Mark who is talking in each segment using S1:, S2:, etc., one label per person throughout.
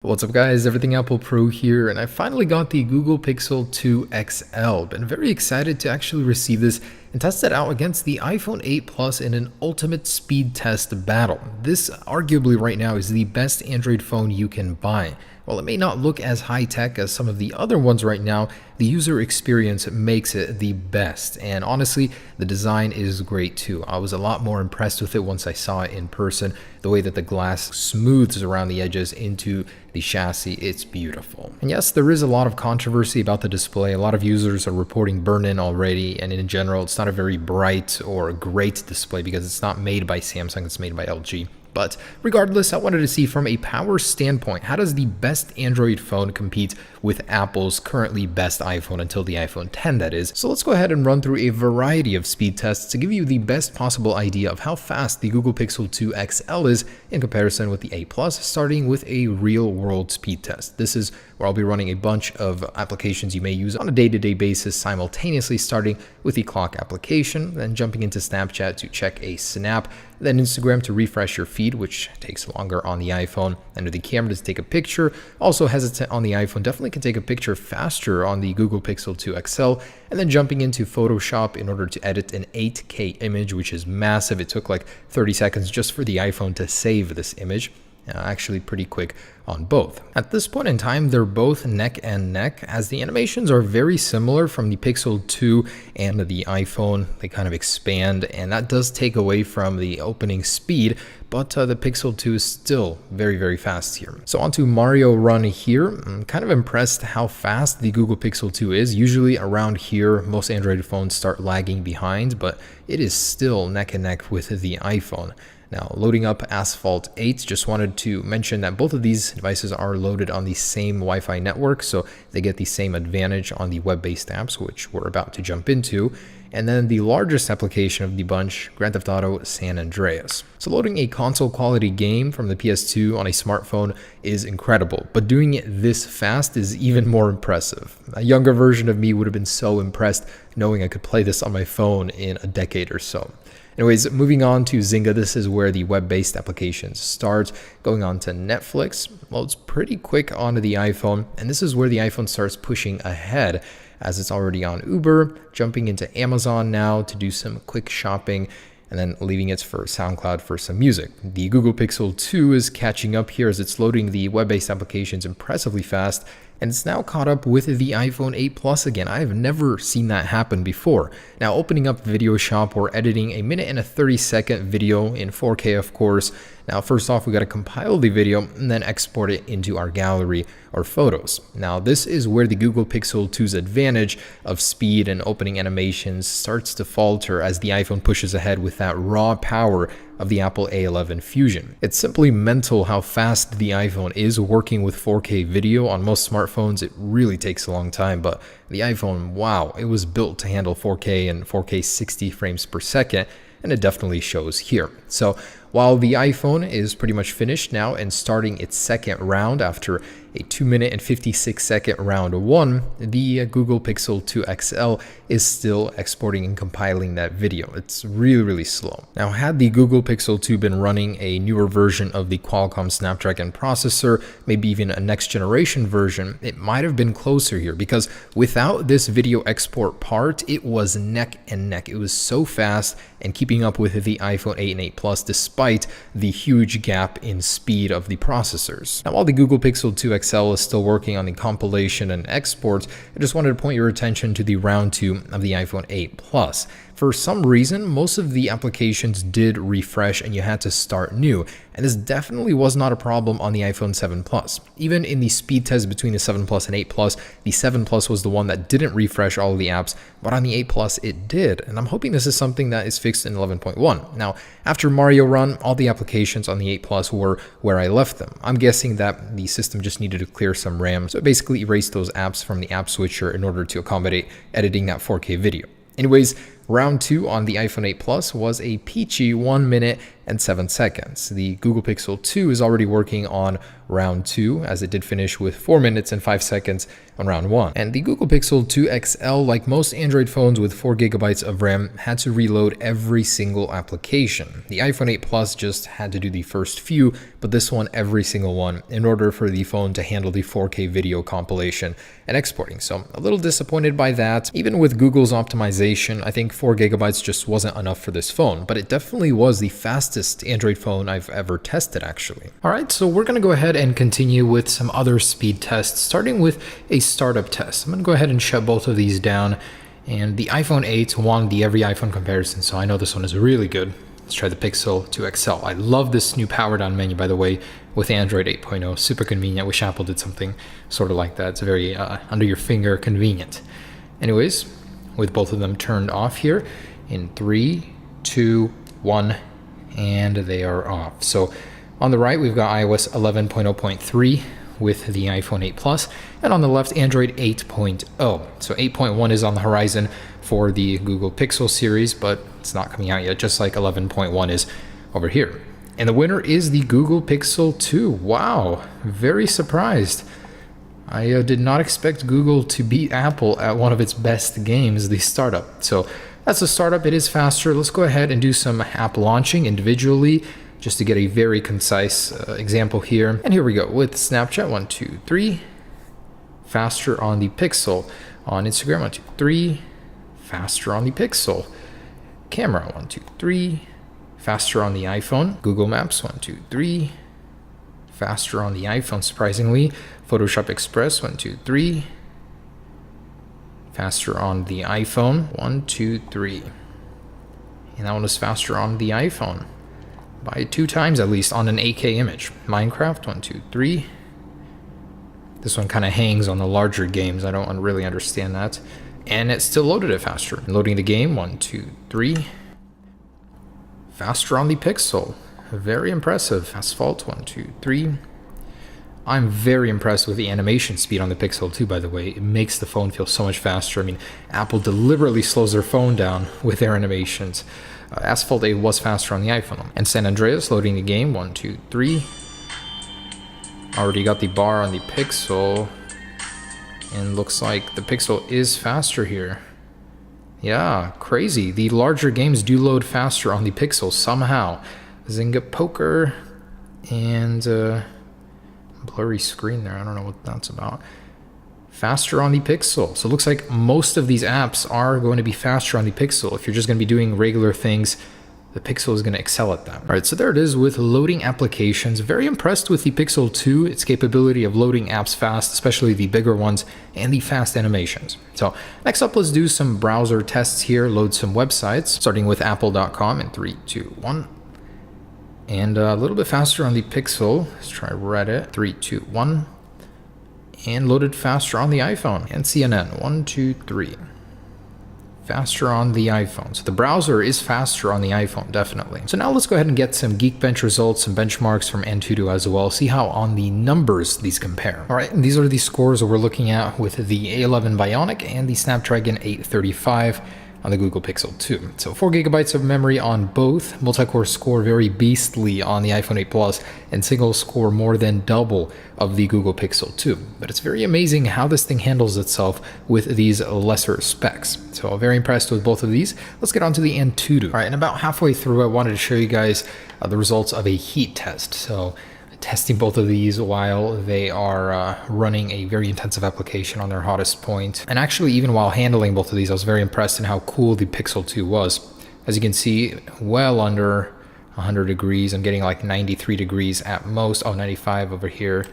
S1: What's up guys, Everything Apple Pro here, and I finally got the Google Pixel 2 XL. Been very excited to actually receive this and test it out against the iPhone 8 Plus in an ultimate speed test battle. This arguably right now is the best Android phone you can buy. While it may not look as high-tech as some of the other ones right now, the user experience makes it the best. And honestly, the design is great too. I was a lot more impressed with it once I saw it in person. The way that the glass smooths around the edges into the chassis, it's beautiful. And yes, there is a lot of controversy about the display. A lot of users are reporting burn-in already, and in general, it's not a very bright or great display because it's not made by Samsung, it's made by LG. But regardless, I wanted to see from a power standpoint, how does the best Android phone compete with Apple's currently best iPhone until the iPhone 10 that is. So let's go ahead and run through a variety of speed tests to give you the best possible idea of how fast the Google Pixel 2 XL is in comparison with the 8 Plus, starting with a real world speed test. This is where I'll be running a bunch of applications you may use on a day-to-day basis simultaneously, starting with the clock application, then jumping into Snapchat to check a snap, then Instagram to refresh your feed, which takes longer on the iPhone, and with the camera to take a picture. Also hesitant on the iPhone, definitely can take a picture faster on the Google Pixel 2 XL, and then jumping into Photoshop in order to edit an 8K image, which is massive. It took like 30 seconds just for the iPhone to save this image. Actually pretty quick on both. At this point in time, they're both neck and neck, as the animations are very similar from the Pixel 2 and the iPhone. They kind of expand, and that does take away from the opening speed, but the Pixel 2 is still very fast here. So onto Mario Run here. I'm kind of impressed how fast the Google Pixel 2 is. Usually around here, most Android phones start lagging behind, but it is still neck and neck with the iPhone. Now, loading up Asphalt 8, just wanted to mention that both of these devices are loaded on the same Wi-Fi network, so they get the same advantage on the web-based apps, which we're about to jump into. And then the largest application of the bunch, Grand Theft Auto San Andreas. So loading a console quality game from the PS2 on a smartphone is incredible, but doing it this fast is even more impressive. A younger version of me would have been so impressed knowing I could play this on my phone in a decade or so. Anyways, moving on to Zynga, this is where the web-based applications start. Going on to Netflix, well, it's pretty quick onto the iPhone, and this is where the iPhone starts pushing ahead, as it's already on Uber, jumping into Amazon now to do some quick shopping, and then leaving it for SoundCloud for some music. The Google Pixel 2 is catching up here as it's loading the web-based applications impressively fast, and it's now caught up with the iPhone 8 Plus again. I have never seen that happen before. Now, opening up Video Shop, we're editing a minute and a 30-second video in 4K, of course. Now, first off, we got to compile the video and then export it into our gallery or photos. Now, this is where the Google Pixel 2's advantage of speed and opening animations starts to falter as the iPhone pushes ahead with that raw power of the Apple A11 Fusion. It's simply mental how fast the iPhone is working with 4K video. On most smartphones, it really takes a long time, but the iPhone, wow, it was built to handle 4K and 4K 60 frames per second, and it definitely shows here. So while the iPhone is pretty much finished now and starting its second round after a 2-minute and 56-second round 1, the Google Pixel 2 XL is still exporting and compiling that video. It's really slow. Now, had the Google Pixel 2 been running a newer version of the Qualcomm Snapdragon processor, maybe even a next generation version, it might have been closer here, because without this video export part, it was neck and neck. It was so fast and keeping up with the iPhone 8 and 8 Plus despite the huge gap in speed of the processors. Now, while the Google Pixel 2 XL is still working on the compilation and exports, I just wanted to point your attention to the round 2 of the iPhone 8 Plus. For some reason, most of the applications did refresh and you had to start new, and this definitely was not a problem on the iPhone 7 Plus. Even in the speed test between the 7 Plus and 8 Plus, the 7 Plus was the one that didn't refresh all of the apps, but on the 8 Plus it did, and I'm hoping this is something that is fixed in 11.1. Now, after Mario Run, all the applications on the 8 Plus were where I left them. I'm guessing that the system just needed to clear some RAM, so it basically erased those apps from the app switcher in order to accommodate editing that 4K video. Anyways, Round 2 on the iPhone 8 Plus was a peachy 1 minute and 7 seconds. The Google Pixel 2 is already working on round 2, as it did finish with 4 minutes and 5 seconds on round 1. And the Google Pixel 2 XL, like most Android phones with 4 gigabytes of RAM, had to reload every single application. The iPhone 8 Plus just had to do the first few, but this one every single one, in order for the phone to handle the 4K video compilation and exporting. So a little disappointed by that. Even with Google's optimization, I think 4 gigabytes just wasn't enough for this phone, but it definitely was the fastest Android phone I've ever tested, actually. All right, so we're going to go ahead and continue with some other speed tests, starting with a startup test. I'm going to go ahead and shut both of these down. And the iPhone 8 won the every iPhone comparison, so I know this one is really good. Let's try the Pixel 2 XL. I love this new power down menu, by the way, with Android 8.0. Super convenient. I wish Apple did something sort of like that. It's very under your finger convenient. Anyways, with both of them turned off here, in 3, 2, 1, and they are off. So on the right, we've got iOS 11.0.3 with the iPhone 8 Plus, and on the left, Android 8.0. So 8.1 is on the horizon for the Google Pixel series, but it's not coming out yet, just like 11.1 is over here. And the winner is the Google Pixel 2. Wow, very surprised. I did not expect Google to beat Apple at one of its best games, the startup. So that's a startup. It is faster. Let's go ahead and do some app launching individually, just to get a very concise example here. And here we go with Snapchat, 1, 2, 3. Faster on the Pixel. On Instagram, 1, 2, 3. Faster on the Pixel. Camera, 1, 2, 3. Faster on the iPhone. Google Maps, 1, 2, 3. Faster on the iPhone, surprisingly. Photoshop Express, 1, 2, 3. Faster on the iPhone, 1, 2, 3. And that one was faster on the iPhone by 2 times at least on an 8K image. Minecraft, 1, 2, 3. This one kind of hangs on the larger games. I don't really understand that. And it still loaded it faster. Loading the game, 1, 2, 3. Faster on the Pixel. Very impressive. Asphalt, 1, 2, 3. I'm very impressed with the animation speed on the Pixel 2, by the way. It makes the phone feel so much faster. I mean, Apple deliberately slows their phone down with their animations. Asphalt 8 was faster on the iPhone. And San Andreas, loading the game, 1, 2, 3. Already got the bar on the Pixel. And looks like the Pixel is faster here. Yeah, crazy. The larger games do load faster on the Pixel somehow. Zynga Poker and blurry screen there. I don't know what that's about. Faster on the Pixel. So it looks like most of these apps are going to be faster on the Pixel. If you're just going to be doing regular things, the Pixel is going to excel at that. All right, so there it is with loading applications. Very impressed with the Pixel 2, its capability of loading apps fast, especially the bigger ones, and the fast animations. So next up, let's do some browser tests here, load some websites, starting with apple.com in 3, 2, 1. And a little bit faster on the Pixel. Let's try Reddit, 3, 2, 1. And loaded faster on the iPhone. And CNN, 1, 2, 3. Faster on the iPhone. So the browser is faster on the iPhone, definitely. So now let's go ahead and get some Geekbench results, some benchmarks from Antutu as well, see how on the numbers these compare. All right, and these are the scores that we're looking at with the A11 Bionic and the Snapdragon 835 on the Google Pixel 2. So 4 gigabytes of memory on both, multi-core score very beastly on the iPhone 8 Plus, and single score more than double of the Google Pixel 2. But it's very amazing how this thing handles itself with these lesser specs. So very impressed with both of these. Let's get on to the Antutu. All right, and about halfway through, I wanted to show you guys the results of a heat test. So testing both of these while they are running a very intensive application on their hottest point. And actually, even while handling both of these, I was very impressed in how cool the Pixel 2 was. As you can see, well under 100 degrees. I'm getting like 93 degrees at most. Oh, 95 over here.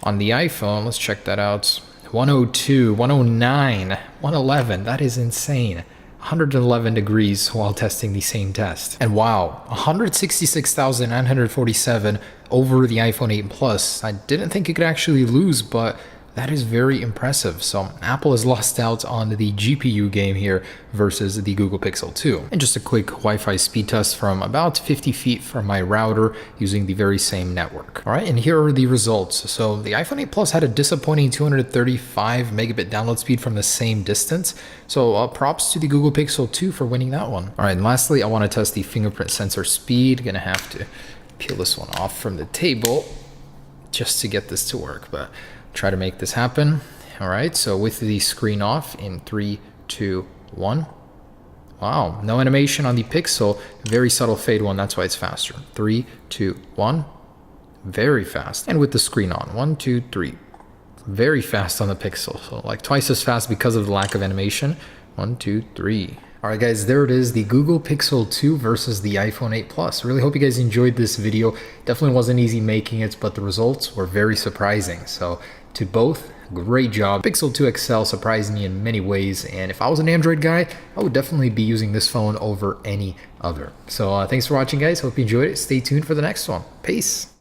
S1: On the iPhone, let's check that out. 102, 109, 111. That is insane. 111 degrees while testing the same test. And wow, 166,947 over the iPhone 8 Plus. I didn't think it could actually lose, but That is very impressive. So Apple has lost out on the GPU game here versus the Google Pixel 2. And just a quick Wi-Fi speed test from about 50 feet from my router using the very same network. All right, and here are the results. So the iPhone 8 Plus had a disappointing 235 megabit download speed from the same distance. So props to the Google Pixel 2 for winning that one. All right, and lastly, I want to test the fingerprint sensor speed. Gonna have to peel this one off from the table just to get this to work, but try to make this happen. All right, so with the screen off in 3, 2, 1. Wow, no animation on the Pixel. Very subtle fade one, that's why it's faster. 3, 2, 1. Very fast. And with the screen on, 1, 2, 3. Very fast on the Pixel. So like twice as fast because of the lack of animation. 1, 2, 3. All right, guys, there it is, the Google Pixel 2 versus the iPhone 8 Plus. Really hope you guys enjoyed this video. Definitely wasn't easy making it, but the results were very surprising. So to both, great job. Pixel 2 XL surprised me in many ways, and if I was an Android guy, I would definitely be using this phone over any other. So thanks for watching, guys. Hope you enjoyed it. Stay tuned for the next one. Peace.